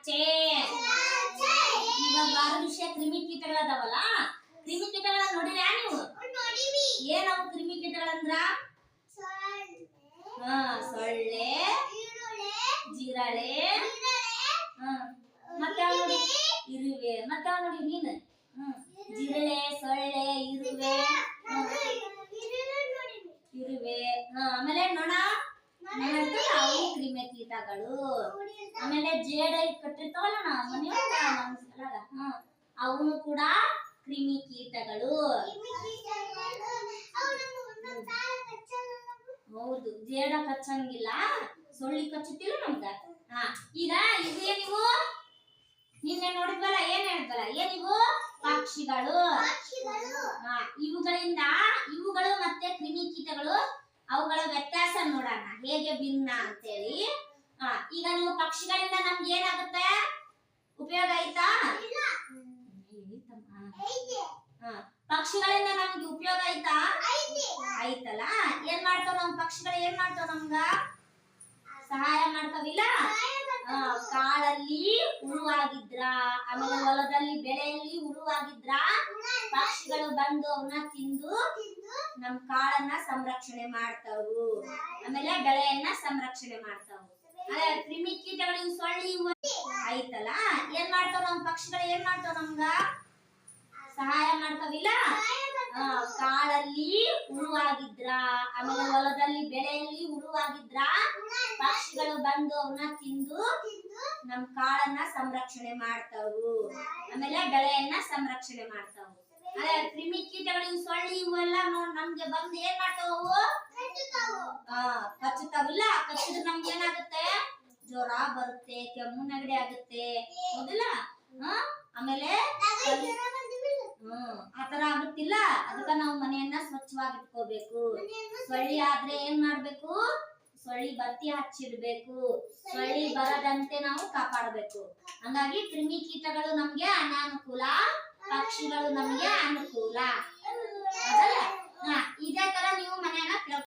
ಚೇ. ಈಗ ಬಾರ ವಿಷಯ ಕ್ರಿಮಿ ಕೀಟಗಳದಾವಲ್ಲ, ಕ್ರಿಮಿ ಕೀಟಗಳನ್ನ ನೋಡಿರ್ಯಾ ನೀವು? ಏನವು ಕ್ರಿಮಿ ಕೀಟಗಳಂದ್ರ? ಸೊಳ್ಳೆ, ಜಿರಳೆ, ಮತ್ತೆ ನೋಡಿ ಇರುವೆ. ಮತ್ತೆ ನೋಡಿ ನೀನು ಜಿರಳೆ, ಸೊಳ್ಳೆ, ಇರುವೆ, ಆಮೇಲೆ ನೊಣ, ಅವು ಕ್ರಿಮಿ ಕೀಟಗಳು. ಆಮೇಲೆ ಜೇಡ ಕಟ್ಟಿರ್ತಾವಲ್ಲ ನಾವು ಮನೆಯೊಳಗ ಅವನು ಕೂಡ ಕ್ರಿಮಿ ಕೀಟಗಳು. ಹೌದು, ಜೇಡ ಕಚ್ಚಂಗಿಲ್ಲ, ಸೊಳ್ಳಿ ಕಚ್ಚುತ್ತಿಲ್ಲ ನಮ್ಗ. ಈಗ ಇದು ಏನಿವು ನಿನ್ನೆ ನೋಡಿದ್ವಲ್ಲ, ಏನ್ ಹೇಳಿದ್ವಲ್ಲ, ಏನಿವು ಪಕ್ಷಿಗಳು. ಇವುಗಳು ಮತ್ತೆ ಕ್ರಿಮಿ ಕೀಟಗಳು, ಅವುಗಳ ವ್ಯತ್ಯಾಸ ನೋಡೋಣ ಹೇಗೆ ಭಿನ್ನ ಅಂತೇಳಿ. ಈಗ ನೀವು ಪಕ್ಷಿಗಳಿಂದ ನಮ್ಗೆ ಏನಾಗುತ್ತೆ? ಉಪಯೋಗ ಆಯ್ತಾ? ಪಕ್ಷಿಗಳಿಂದ ನಮ್ಗೆ ಉಪಯೋಗ ಆಯ್ತಾ? ಆಯ್ತಲ್ಲ. ಏನ್ ಮಾಡ್ತಾವ ನಮ್ ಪಕ್ಷಿಗಳು? ಏನ್ ಮಾಡ್ತಾವ? ನಮ್ಗ ಸಹಾಯ ಮಾಡ್ತಾವಿಲ್ಲ? ಕಾಡಲ್ಲಿ ಹುಳುವಾಗಿದ್ರ, ಆಮೇಲೆ ಹೊಲದಲ್ಲಿ ಬೆಳೆಯಲ್ಲಿ ಹುಳುವಾಗಿದ್ರ ಪಕ್ಷಿಗಳು ಬಂದು ಅವನ್ನ ತಿಂದು ನಮ್ ಕಾಳನ್ನ ಸಂರಕ್ಷಣೆ ಮಾಡ್ತಾವು, ಆಮೇಲೆ ಬೆಳೆಯನ್ನ ಸಂರಕ್ಷಣೆ ಮಾಡ್ತಾವು. ಅದೇ ಕ್ರಿಮಿ ಕೀಟಗಳು, ಇವು ಸೊಳ್ಳಿ ಇವು ಆಯ್ತಲ್ಲ. ಏನ್ ಮಾಡ್ತಾವ ನಮ್ ಪಕ್ಷಿಗಳು? ಏನ್ ಮಾಡ್ತಾವ? ನಮ್ಗ ಸಹಾಯ ಮಾಡ್ತಾವಿಲ್ಲ? ಕಾಡಲ್ಲಿ ಹುಳುವಾಗಿದ್ರ, ಆಮೇಲೆ ಹೊಲದಲ್ಲಿ ಬೆಳೆಯಲ್ಲಿ ಹುಳುವಾಗಿದ್ರ ಪಕ್ಷಿಗಳು ಬಂದು ಅವನ್ನ ತಿಂದು ನಮ್ ಕಾಳನ್ನ ಸಂರಕ್ಷಣೆ ಮಾಡ್ತಾವು, ಆಮೇಲೆ ಬೆಳೆಯನ್ನ ಸಂರಕ್ಷಣೆ ಮಾಡ್ತಾವು. ಅದೇ ಕ್ರಿಮಿ ಕೀಟಗಳು, ಇವು ಸೊಳ್ಳಿ ಇವೆಲ್ಲ ನಮ್ಗೆ ಬಂದು ಏನ್ ಮಾಡ್ತಾವು? ಕಚ್ಚುತ್ತಾವಿಲ್ಲ. ಕಚ್ಚಿದ್ರೆ ನಮ್ಗೆ ಏನಾಗುತ್ತೆ? ಜ್ವರ ಬರುತ್ತೆ, ಕೆಮ್ಮು ನೆಗಡಿ ಆಗುತ್ತೆ, ಹೌದಿಲ್ಲ? ಆಮೇಲೆ ಆತರ ಆಗುತ್ತಿಲ್ಲ. ಅದಕ್ಕ ನಾವು ಮನೆಯನ್ನ ಸ್ವಚ್ಛವಾಗಿ ಇಟ್ಕೋಬೇಕು. ಸೊಳ್ಳಿ ಆದ್ರೆ ಏನ್ ಮಾಡ್ಬೇಕು? ಸೊಳ್ಳಿ ಬತ್ತಿ ಹಚ್ಚಿಡ್ಬೇಕು. ಸೊಳ್ಳಿ ಬರದಂತೆ ನಾವು ಕಾಪಾಡಬೇಕು. ಹಂಗಾಗಿ ಕ್ರಿಮಿ ಕೀಟಗಳು ನಮ್ಗೆ ಅನಾನುಕೂಲ, ಪಕ್ಷಿಗಳು ನಮ್ಗೆ ಅನುಕೂಲ. ಇದೇ ತರ ನೀವು ಮನೆಯನ್ನ